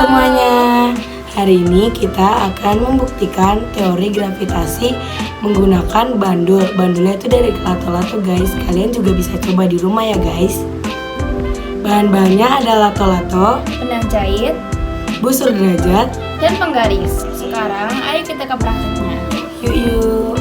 semuanya. Hari ini kita akan membuktikan teori gravitasi menggunakan bandul. Bandulnya itu dari lato-lato guys. Kalian juga bisa coba di rumah ya guys. Bahan-bahannya ada lato-lato, benang jahit, busur derajat, dan penggaris. Sekarang ayo kita ke prakteknya. Yuk.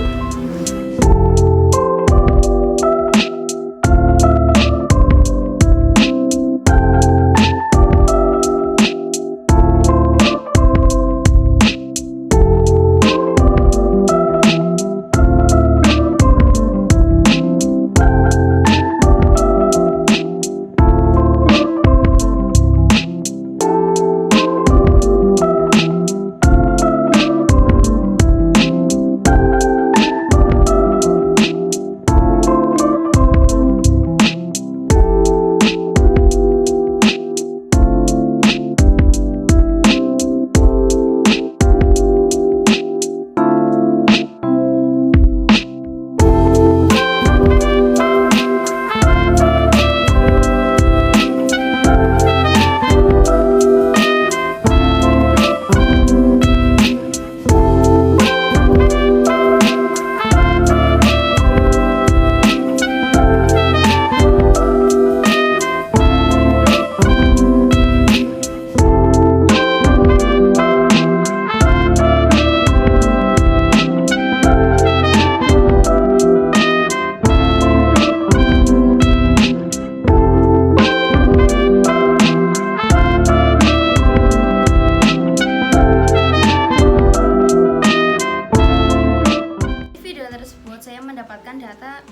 Saya mendapatkan data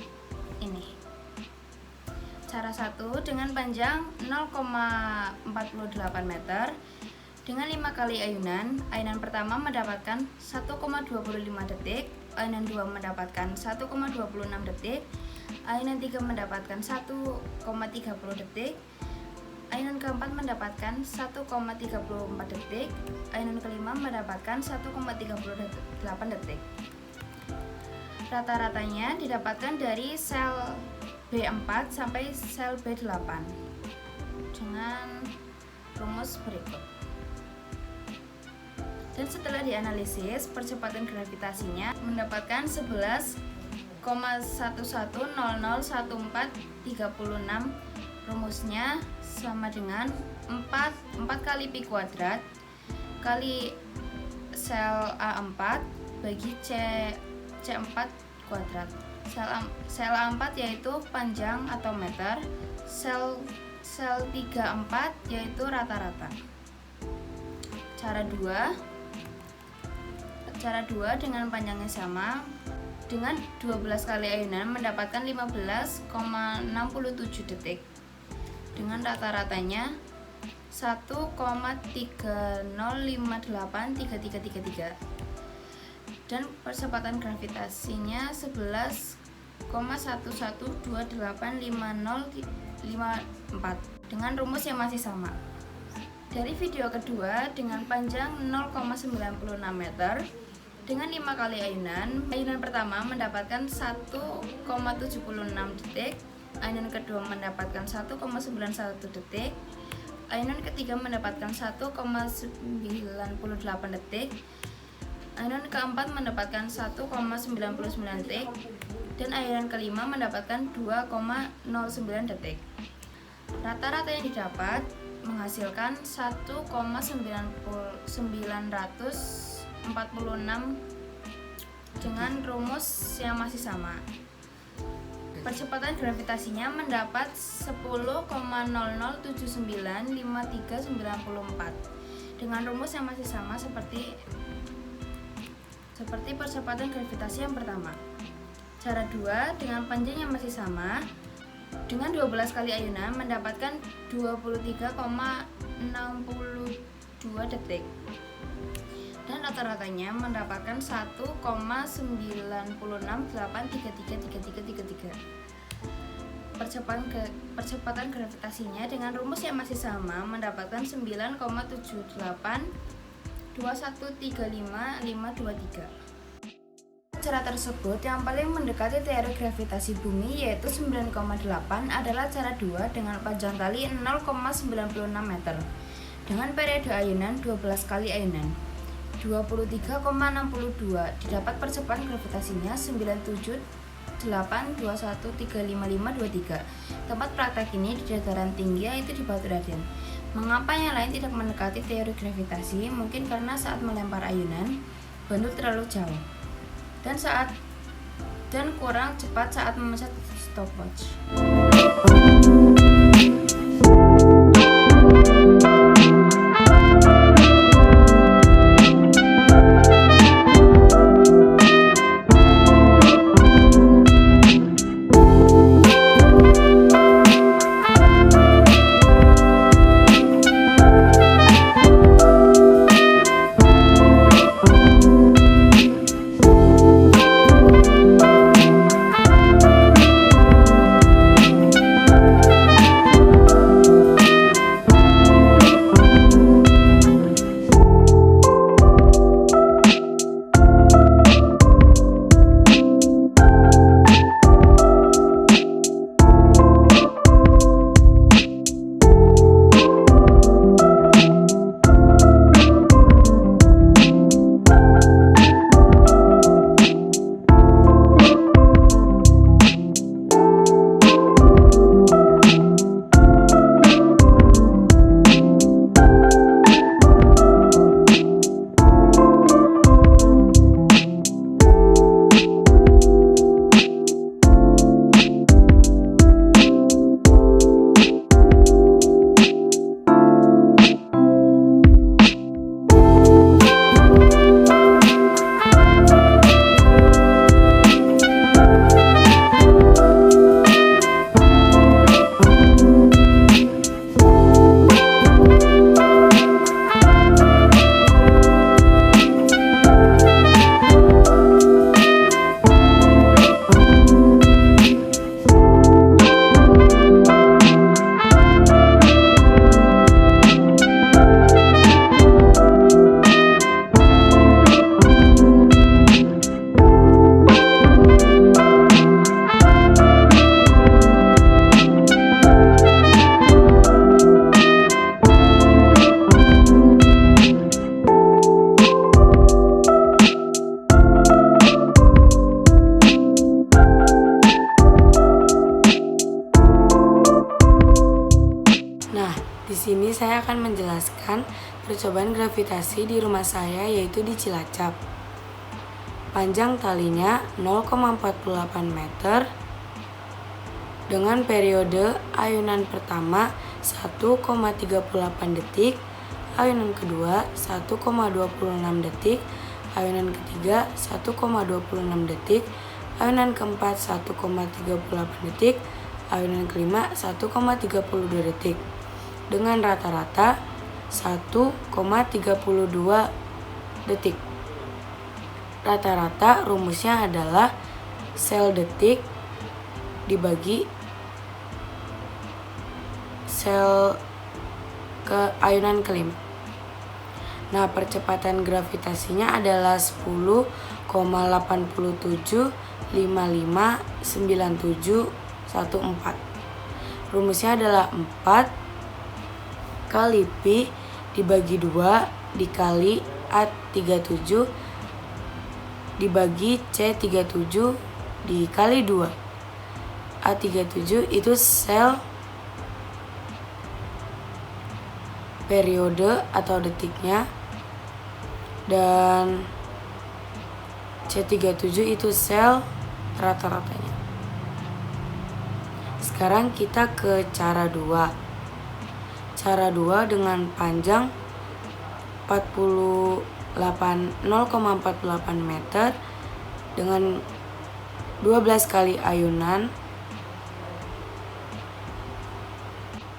ini. Cara 1 dengan panjang 0,48 meter dengan 5 kali ayunan. Ayunan pertama mendapatkan 1,25 detik, ayunan 2 mendapatkan 1,26 detik, ayunan 3 mendapatkan 1,30 detik, ayunan keempat mendapatkan 1,34 detik, ayunan kelima mendapatkan 1,38 detik. Rata-ratanya didapatkan dari sel B4 sampai sel B8 dengan rumus berikut. Dan setelah dianalisis, percepatan gravitasinya mendapatkan 11,11001436. Rumusnya sama dengan 4 kali pi kuadrat kali sel A4 bagi C4 kuadrat. Sel A4 yaitu panjang atau meter, sel 34 yaitu rata-rata. Cara 2 dengan panjangnya sama, dengan 12 kali ayunan mendapatkan 15,67 detik. Dengan rata-ratanya 1,30583333. Dan percepatan gravitasinya 11,11285054 dengan rumus yang masih sama. Dari video kedua dengan panjang 0,96 meter dengan 5 kali ayunan. Ayunan pertama mendapatkan 1,76 detik, ayunan kedua mendapatkan 1,91 detik, ayunan ketiga mendapatkan 1,98 detik, ayunan keempat mendapatkan 1,99 detik, dan ayunan kelima mendapatkan 2,09 detik. Rata-rata yang didapat menghasilkan 1,946 dengan rumus yang masih sama. Percepatan gravitasinya mendapat 10,00795394 dengan rumus yang masih sama seperti percepatan gravitasi yang pertama. Cara 2 dengan panjang yang masih sama, dengan 12 kali ayunan mendapatkan 23,62 detik. Dan rata-ratanya mendapatkan 1,968333333. Percepatan gravitasinya dengan rumus yang masih sama mendapatkan 9,78213553. Cara tersebut yang paling mendekati teori gravitasi bumi yaitu 9,8 adalah cara 2 dengan panjang tali 0,96 meter Dengan periode ayunan 12 kali ayunan 23,62 didapat percepatan gravitasinya 9782135523. Tempat praktek ini di dataran tinggi, yaitu di Batu Raden. Mengapa yang lain tidak mendekati teori gravitasi? Mungkin karena saat melempar ayunan, bandul terlalu jauh dan kurang cepat saat memencet stopwatch. Di sini saya akan menjelaskan percobaan gravitasi di rumah saya, yaitu di Cilacap. Panjang talinya 0,48 meter dengan periode ayunan pertama 1,38 detik, ayunan kedua 1,26 detik, ayunan ketiga 1,26 detik, ayunan keempat 1,38 detik, ayunan kelima 1,32 detik. Dengan rata-rata 1,32 detik. Rata-rata rumusnya adalah sel detik dibagi sel ke ayunan kelima. Nah, percepatan gravitasinya adalah 10,87559714. Rumusnya adalah 4 kali pi dibagi 2 dikali A37 dibagi C37 dikali 2. A37 itu sel periode atau detiknya, dan C37 itu sel rata-ratanya. Sekarang kita ke cara 2. Cara 2 dengan panjang 0,48 meter dengan 12 kali ayunan.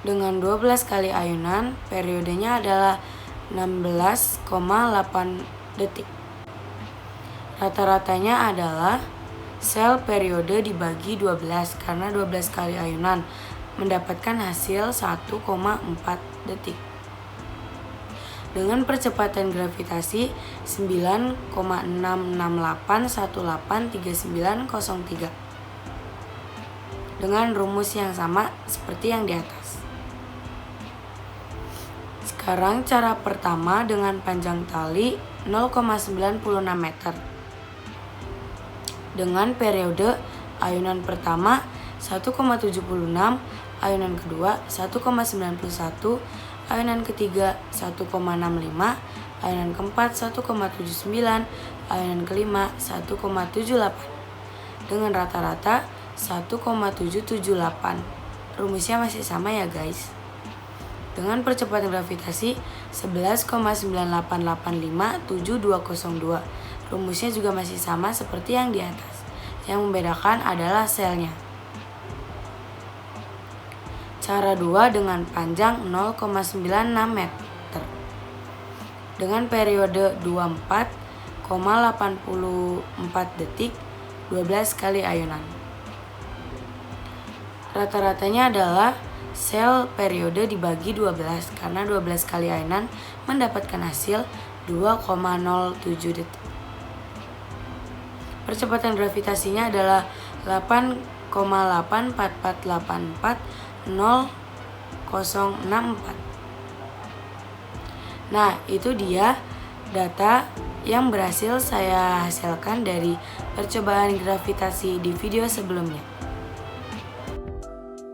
Dengan 12 kali ayunan, periodenya adalah 16,8 detik. Rata-ratanya adalah sel periode dibagi 12 karena 12 kali ayunan mendapatkan hasil 1,4 detik. Dengan percepatan gravitasi 9,668183903 dengan rumus yang sama seperti yang di atas. Sekarang cara pertama dengan panjang tali 0,96 meter. Dengan periode ayunan pertama 1,76, ayunan kedua 1,91, ayunan ketiga 1,65, ayunan keempat 1,79, ayunan kelima 1,78. Dengan rata-rata 1,778. Rumusnya masih sama ya guys. Dengan percepatan gravitasi 11,98857202. Rumusnya juga masih sama seperti yang di atas. Yang membedakan adalah selnya. Cara 2 dengan panjang 0,96 meter. Dengan periode 24,84 detik 12 kali ayunan. Rata-ratanya adalah sel periode dibagi 12 karena 12 kali ayunan mendapatkan hasil 2,07 detik. Percepatan gravitasinya adalah 8,84840064. Nah, itu dia data yang berhasil saya hasilkan dari percobaan gravitasi di video sebelumnya.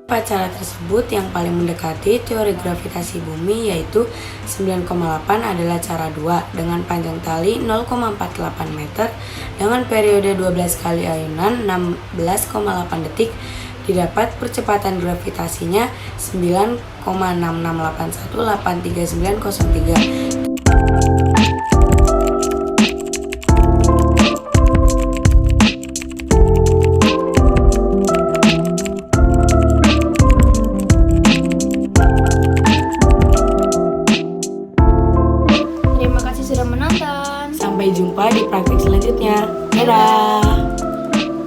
Cara tersebut yang paling mendekati teori gravitasi bumi yaitu 9,8 adalah cara 2 dengan panjang tali 0,48 meter dengan periode 12 kali ayunan 16,8 detik didapat percepatan gravitasinya 9,6681839903. Terima kasih sudah menonton. Sampai jumpa di praktik selanjutnya. Dadah!